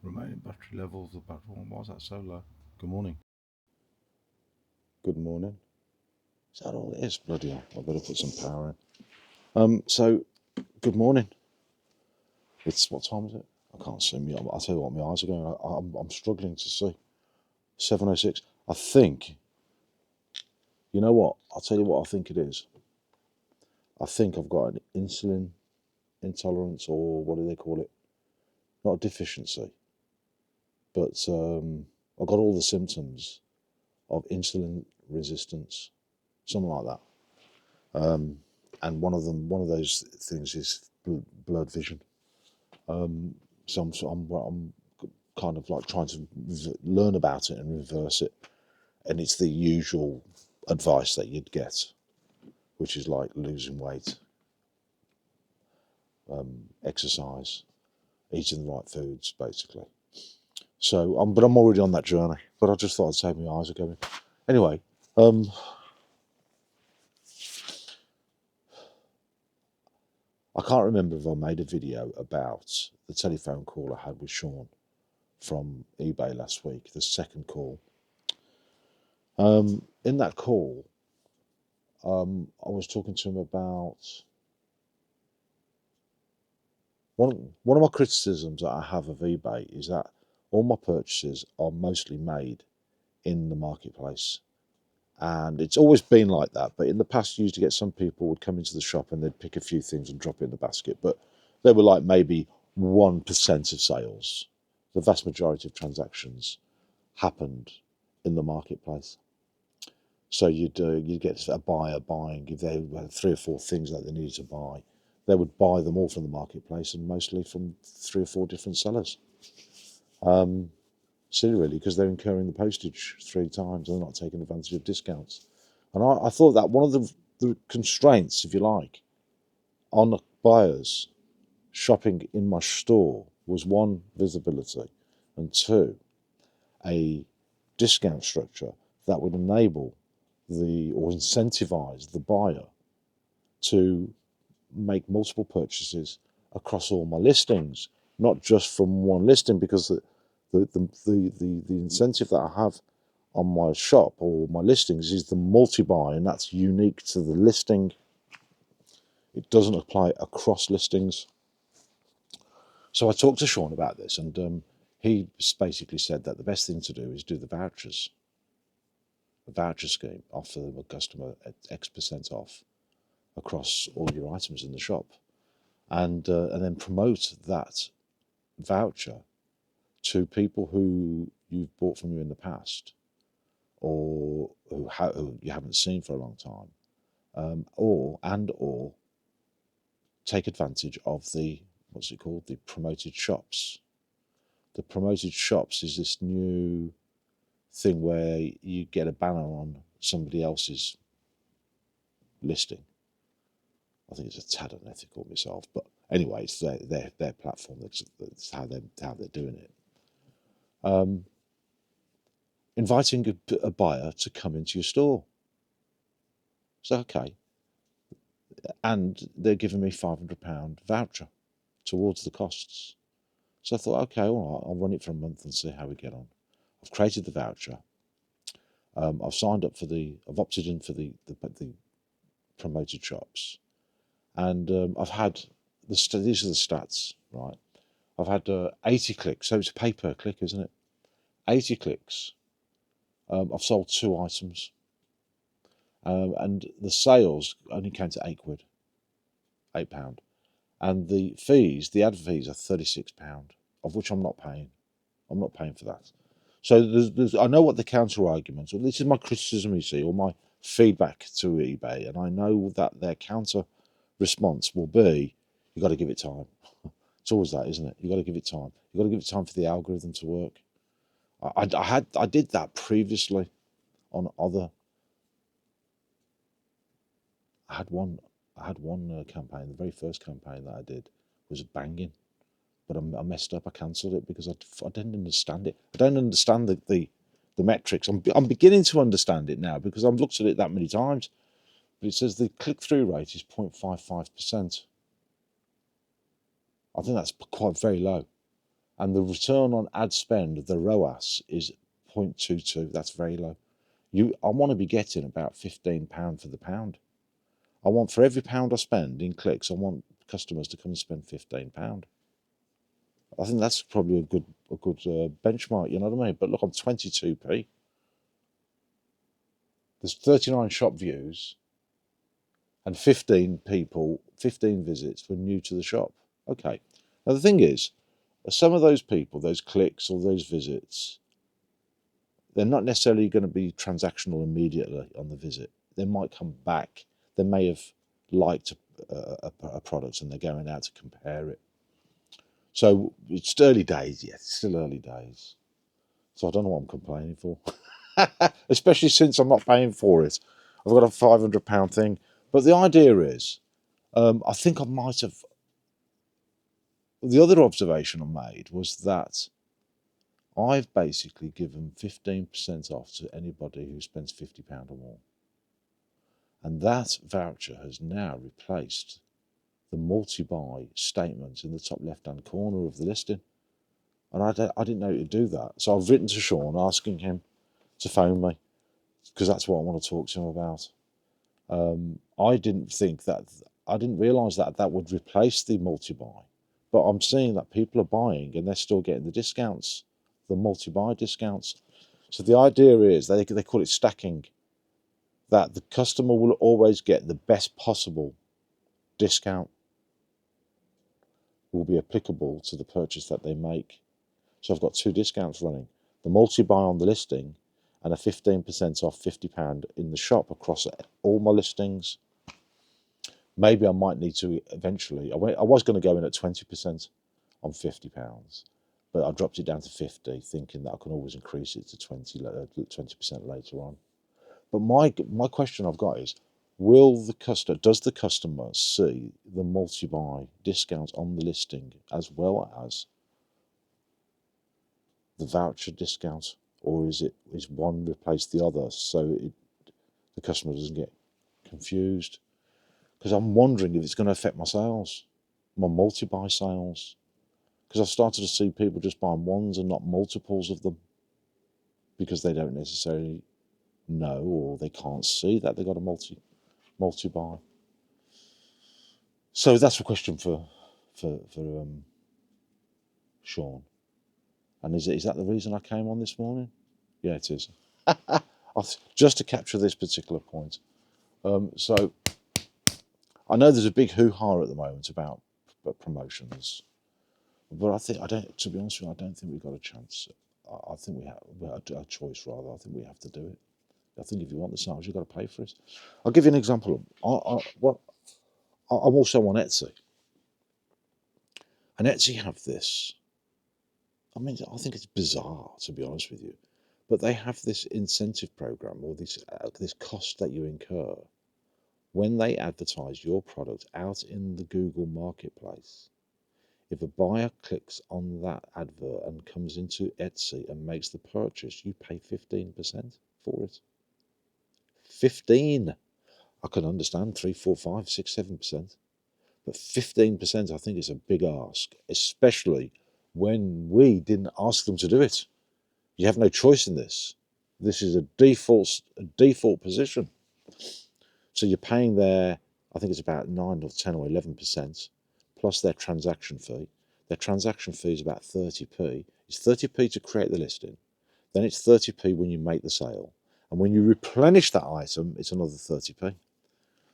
Remaining battery levels of battery. Why is that so low? Good morning. Good morning. Is that all it is? Bloody hell, I better put some power in. So, good morning. It's, what time is it? I can't see me. I'll tell you what, my eyes are going. I'm struggling to see. 7:06. I think, you know what? I'll tell you what I think it is. I think I've got an insulin intolerance, or what do they call it? Not a deficiency, but I've got all the symptoms of insulin resistance, something like that. And one of those things is blurred vision. So I'm kind of like trying to learn about it and reverse it. And it's the usual advice that you'd get, which is like losing weight, exercise, eating the right foods, basically. So, but I'm already on that journey. But I just thought I'd say my eyes are going. Anyway, I can't remember if I made a video about the telephone call I had with Sean from eBay last week, the second call. In that call, I was talking to him about one of my criticisms that I have of eBay is that all my purchases are mostly made in the marketplace. And it's always been like that. But in the past, you used to get some people would come into the shop and they'd pick a few things and drop it in the basket. But they were like maybe 1% of sales. The vast majority of transactions happened in the marketplace. So you'd get a buyer buying, if they had 3 or 4 things that they needed to buy, they would buy them all from the marketplace and mostly from 3 or 4 different sellers. Silly really, because they're incurring the postage 3 times and they're not taking advantage of discounts. And I thought that one of the constraints, if you like, on buyers shopping in my store was 1, visibility, and 2, a discount structure that would enable or incentivize the buyer to make multiple purchases across all my listings, not just from one listing, because the incentive that I have on my shop or my listings is the multi-buy, and that's unique to the listing. It doesn't apply across listings. So I talked to Sean about this, and he basically said that the best thing to do is do the vouchers. A voucher scheme, offer a customer X% off across all your items in the shop, and then promote that voucher to people who you've bought from you in the past, or who you haven't seen for a long time, or take advantage of the, what's it called, the promoted shops. The promoted shops is this new thing where you get a banner on somebody else's listing. I think it's a tad unethical myself, but anyway, it's their platform. That's how they're doing it. Inviting a buyer to come into your store. So okay, and they're giving me £500 voucher towards the costs. So I thought, okay, all right, I'll run it for a month and see how we get on. I've created the voucher. I've signed up I've opted in for the promoted shops, and I've had these are the stats, right? I've had 80 clicks, so it's pay per click, isn't it? 80 clicks. I've sold 2 items, and the sales only came to £8, £8, and the fees, the ad fees, are £36, of which I'm not paying. I'm not paying for that. So I know what the counter arguments. Well, this is my criticism, you see, or my feedback to eBay, and I know that their counter response will be, you got to give it time. It's always that, isn't it? You got to give it time. You got to give it time for the algorithm to work. I did that previously on other. I had one campaign. The very first campaign that I did was banging, but I messed up. I cancelled it because I didn't understand it. I don't understand the metrics. I'm beginning to understand it now because I've looked at it that many times. But it says the click-through rate is 0.55%. I think that's quite very low. and the return on ad spend, the ROAS, is 0.22. That's very low. I want to be getting about £15 for the pound. I want, for every pound I spend in clicks, I want customers to come and spend £15. I think that's probably a good benchmark, you know what I mean? But look, I'm 22p. There's 39 shop views and 15 visits were new to the shop. Okay. Now the thing is, some of those people, those clicks or those visits, they're not necessarily going to be transactional immediately on the visit. They might come back. They may have liked a product and they're going out to compare it. So it's early days yet. It's still early days. So I don't know what I'm complaining for. Especially since I'm not paying for it. I've got a £500 thing. But the idea is, I think I might have... The other observation I made was that I've basically given 15% off to anybody who spends £50 or more. And that voucher has now replaced the multi-buy statement in the top left-hand corner of the listing. And I didn't know to do that. So I've written to Sean asking him to phone me, because that's what I want to talk to him about. I didn't realise that would replace the multi-buy. But I'm seeing that people are buying and they're still getting the discounts, the multi-buy discounts. So the idea is, they call it stacking, that the customer will always get the best possible discount, will be applicable to the purchase that they make. So I've got two discounts running, the multi-buy on the listing and a 15% off £50 in the shop across all my listings. Maybe I might need to eventually, I was going to go in at 20% on £50, but I dropped it down to 50, thinking that I can always increase it to 20% later on. But my question I've got is, does the customer see the multi-buy discounts on the listing as well as the voucher discount, or is one replace the other so the customer doesn't get confused? Because I'm wondering if it's going to affect my sales, my multi-buy sales, because I've started to see people just buying ones and not multiples of them because they don't necessarily know, or they can't see that they got a multi-buy. So that's a question for Sean. And is that the reason I came on this morning? Yeah, it is. Just to capture this particular point. So I know there's a big hoo-ha at the moment about promotions, but to be honest with you, I don't think we've got a chance. I think we have a choice, rather. I think we have to do it. I think if you want the sales, you've got to pay for it. I'll give you an example. I'm also on Etsy. And Etsy have this. I mean, I think it's bizarre, to be honest with you. But they have this incentive program, or this cost that you incur when they advertise your product out in the Google marketplace. If a buyer clicks on that advert and comes into Etsy and makes the purchase, you pay 15% for it. 15. I can understand 3, 4, 5, 6, 7%. But 15%, I think, is a big ask, especially when we didn't ask them to do it. You have no choice in this. This is a default position. So you're paying their, I think it's about 9 or 10 or 11%, plus their transaction fee. Their transaction fee is about 30p. It's 30p to create the listing. Then it's 30p when you make the sale. And when you replenish that item, it's another 30p.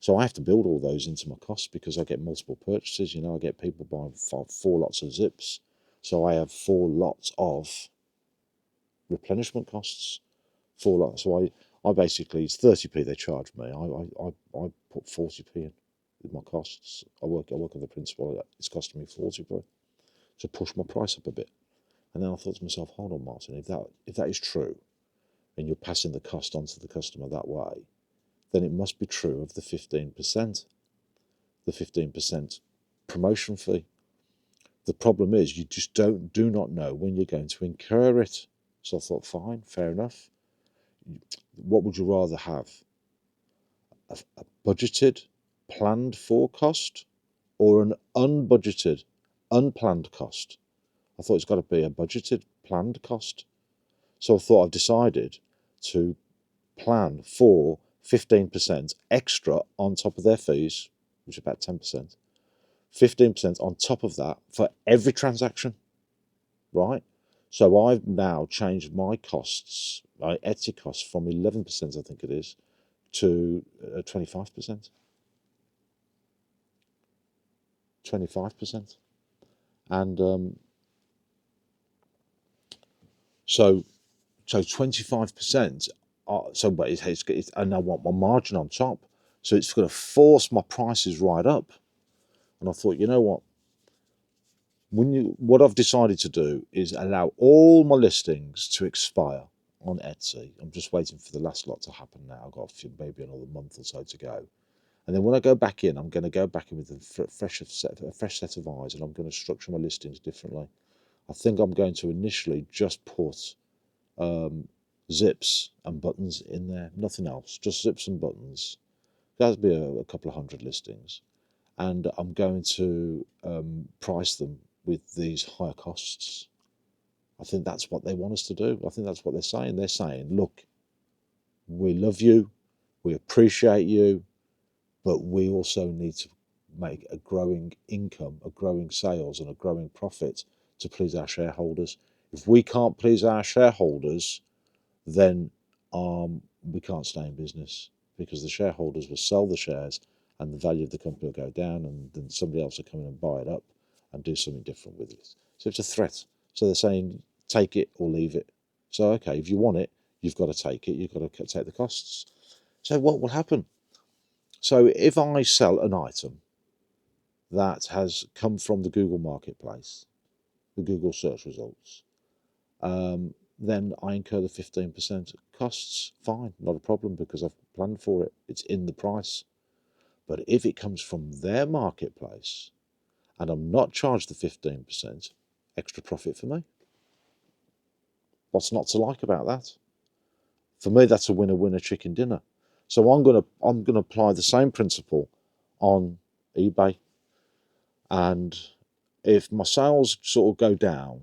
So I have to build all those into my costs because I get multiple purchases. You know, I get people buying 4 lots of zips. So I have 4 lots of replenishment costs. 4 lots. So I basically, it's 30p they charge me. I put 40p in with my costs. I work on the principle that it's costing me 40p to push my price up a bit. And then I thought to myself, hold on, Martin, if that is true, and you're passing the cost on to the customer that way, then it must be true of the 15%. The 15% promotion fee. The problem is you just do not know when you're going to incur it. So I thought, fine, fair enough. What would you rather have? A budgeted, planned for cost, or an unbudgeted, unplanned cost? I thought it's got to be a budgeted, planned cost. So I thought I've decided to plan for 15% extra on top of their fees, which is about 10%, 15% on top of that for every transaction, right? So I've now changed my costs, my Etsy costs from 11%, I think it is, to 25%. 25%. And so 25%, but it's, and I want my margin on top. So it's going to force my prices right up. And I thought, you know what? What I've decided to do is allow all my listings to expire on Etsy. I'm just waiting for the last lot to happen now. I've got maybe another month or so to go. And then when I go back in, I'm going to go back in with a fresh set of eyes, and I'm going to structure my listings differently. I think I'm going to initially just put zips and buttons in there, nothing else, just zips and buttons. That'll be a couple of hundred listings. And I'm going to price them with these higher costs. I think that's what they want us to do. I think that's what they're saying. They're saying, look, we love you, we appreciate you, but we also need to make a growing income, a growing sales, and a growing profit to please our shareholders. If we can't please our shareholders, then we can't stay in business, because the shareholders will sell the shares and the value of the company will go down, and then somebody else will come in and buy it up and do something different with it. So it's a threat. So they're saying, take it or leave it. So, okay, if you want it, you've got to take it. You've got to take the costs. So what will happen? So if I sell an item that has come from the Google Marketplace, the Google search results, then I incur the 15% costs. Fine, not a problem, because I've planned for it. It's in the price. But if it comes from their marketplace and I'm not charged the 15%, extra profit for me. What's not to like about that? For me, that's a winner-winner chicken dinner. So I'm gonna apply the same principle on eBay. And if my sales sort of go down,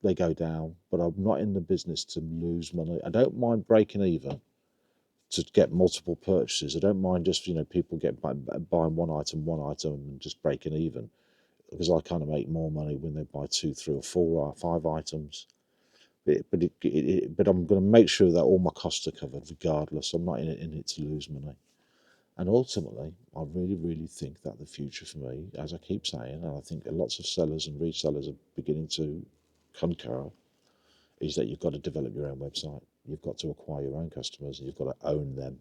they go down, but I'm not in the business to lose money. I don't mind breaking even to get multiple purchases. I don't mind just, people buying one item and just breaking even, because I kind of make more money when they buy 2, 3 or 4 or 5 items. But I'm going to make sure that all my costs are covered regardless. I'm not in it to lose money. And ultimately, I really, really think that the future for me, as I keep saying, and I think lots of sellers and resellers are beginning to concur, is that you've got to develop your own website. You've got to acquire your own customers, and you've got to own them,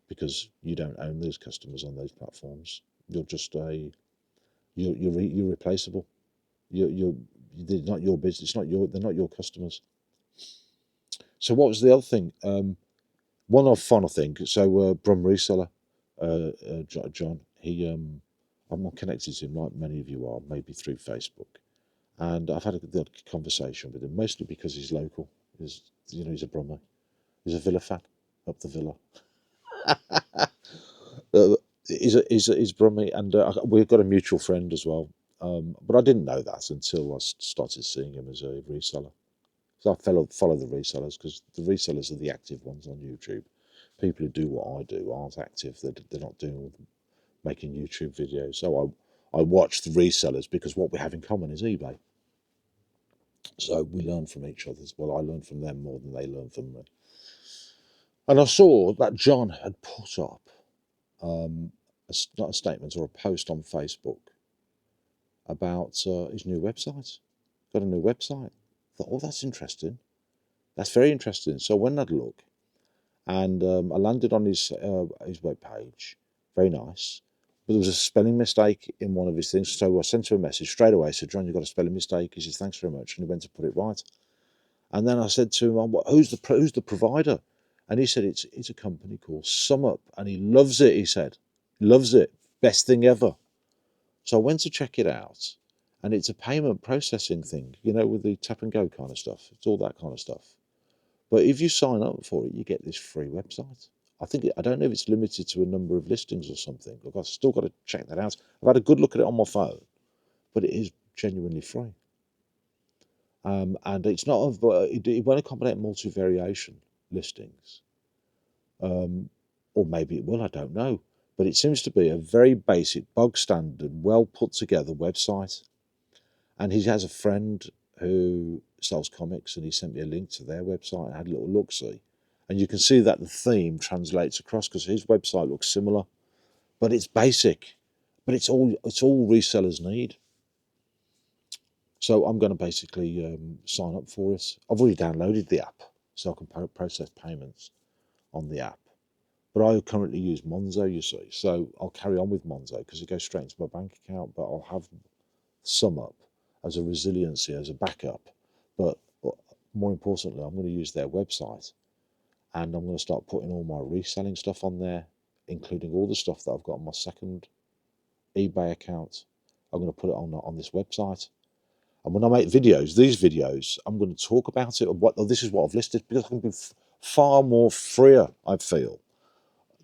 because you don't own those customers on those platforms. You're just you're replaceable. They're not your business. They're not your customers. So what was the other thing? One of fun, I think. So Brum Reseller, John, I'm not connected to him like many of you are, maybe through Facebook. And I've had a good conversation with him, mostly because he's local. He's a Brummer. He's a Villa fan, up the Villa. He's Brummy, and we've got a mutual friend as well. But I didn't know that until I started seeing him as a reseller. So I follow the resellers, because the resellers are the active ones on YouTube. People who do what I do aren't active. They're not making YouTube videos. So I watch the resellers, because what we have in common is eBay. So we learn from each other. Well, I learn from them more than they learn from me. And I saw that John had put up not a statement or a post on Facebook about his new website. Got a new website. I thought, oh, that's interesting. That's very interesting. So I went and had a look, and I landed on his web page. Very nice. But there was a spelling mistake in one of his things. So I sent him a message straight away. I said, John, you've got a spelling mistake. He said, thanks very much. And he went to put it right. And then I said to him, who's the provider? And he said, it's a company called SumUp. And he loves it, he said. Loves it. Best thing ever. So I went to check it out. And it's a payment processing thing, with the tap and go kind of stuff. It's all that kind of stuff. But if you sign up for it, you get this free website. I don't know if it's limited to a number of listings or something. I've still got to check that out. I've had a good look at it on my phone, but it is genuinely free. and it's not it won't accommodate multi-variation listings, or maybe it will, I don't know, but it seems to be a very basic, bog standard, well put together website. And he has a friend who sells comics, and he sent me a link to their website. I had a little look see, and you can see that the theme translates across because his website looks similar, but it's basic, but it's all resellers need. So I'm going to basically sign up for it. I've already downloaded the app, so I can process payments on the app. But I currently use Monzo, you see, so I'll carry on with Monzo because it goes straight into my bank account. But I'll have SumUp as a resiliency, as a backup. But more importantly, I'm going to use their website, and I'm going to start putting all my reselling stuff on there, including all the stuff that I've got on my second eBay account. I'm going to put it on this website. And when I make videos, these videos, I'm going to talk about it. This is what I've listed, because I can be far more freer, I feel,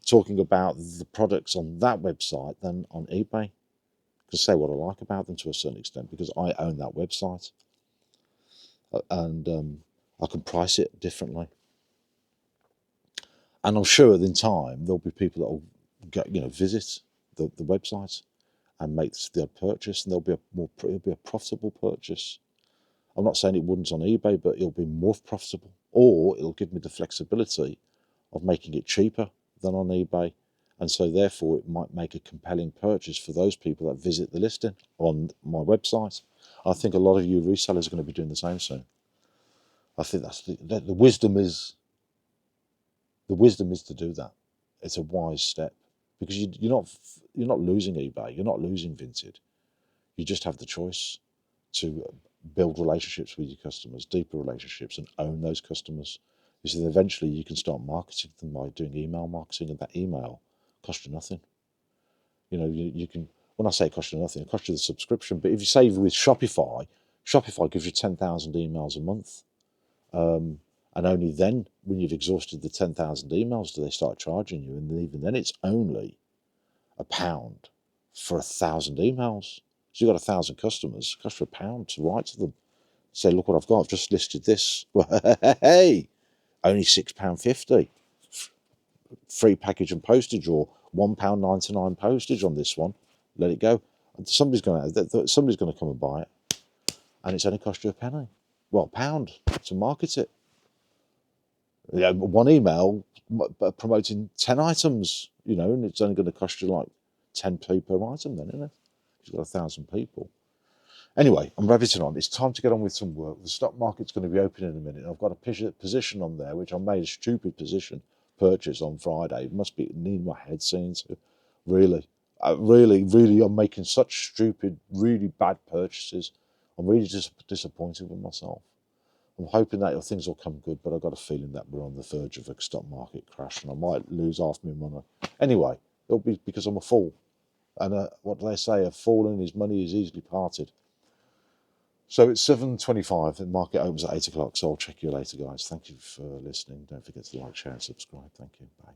talking about the products on that website than on eBay. I can say what I like about them to a certain extent because I own that website, and I can price it differently. And I'm sure in time there'll be people that will visit the website and make the purchase, and it'll be a profitable purchase. I'm not saying it wouldn't on eBay, but it'll be more profitable, or it'll give me the flexibility of making it cheaper than on eBay, and so therefore it might make a compelling purchase for those people that visit the listing on my website. I think a lot of you resellers are going to be doing the same soon. I think that's the wisdom is. The wisdom is to do that. It's a wise step because you're not losing eBay, you're not losing Vinted. You just have the choice to build relationships with your customers, deeper relationships, and own those customers. You see, eventually you can start marketing them by doing email marketing, and that email costs you nothing. You can, when I say it costs you nothing, it costs you the subscription. But if you save with Shopify gives you 10,000 emails a month. And only then, when you've exhausted the 10,000 emails, do they start charging you. And even then, it's only £1 for 1,000 emails. So you've got 1,000 customers, it costs you £1 to write to them. Say, look what I've got, I've just listed this. Hey, only £6.50. Free package and postage, or £1.99 postage on this one. Let it go. And somebody's going to come and buy it. And it's only cost you a penny. Well, £1 to market it. One email promoting 10 items, and it's only going to cost you like 10p per item then, isn't it? You've got 1,000 people. Anyway, I'm rabbiting on. It's time to get on with some work. The stock market's going to be open in a minute. I've got a position on there, which I made a stupid position purchase on Friday. It must be need my head seeing to. Really, I'm making such stupid, really bad purchases. I'm really just disappointed with myself. I'm hoping that things will come good, but I've got a feeling that we're on the verge of a stock market crash and I might lose half my money. Anyway, it'll be because I'm a fool. And what do they say? A fool and his money is easily parted. So it's 7:25. The market opens at 8 o'clock. So I'll check you later, guys. Thank you for listening. Don't forget to like, share, and subscribe. Thank you. Bye.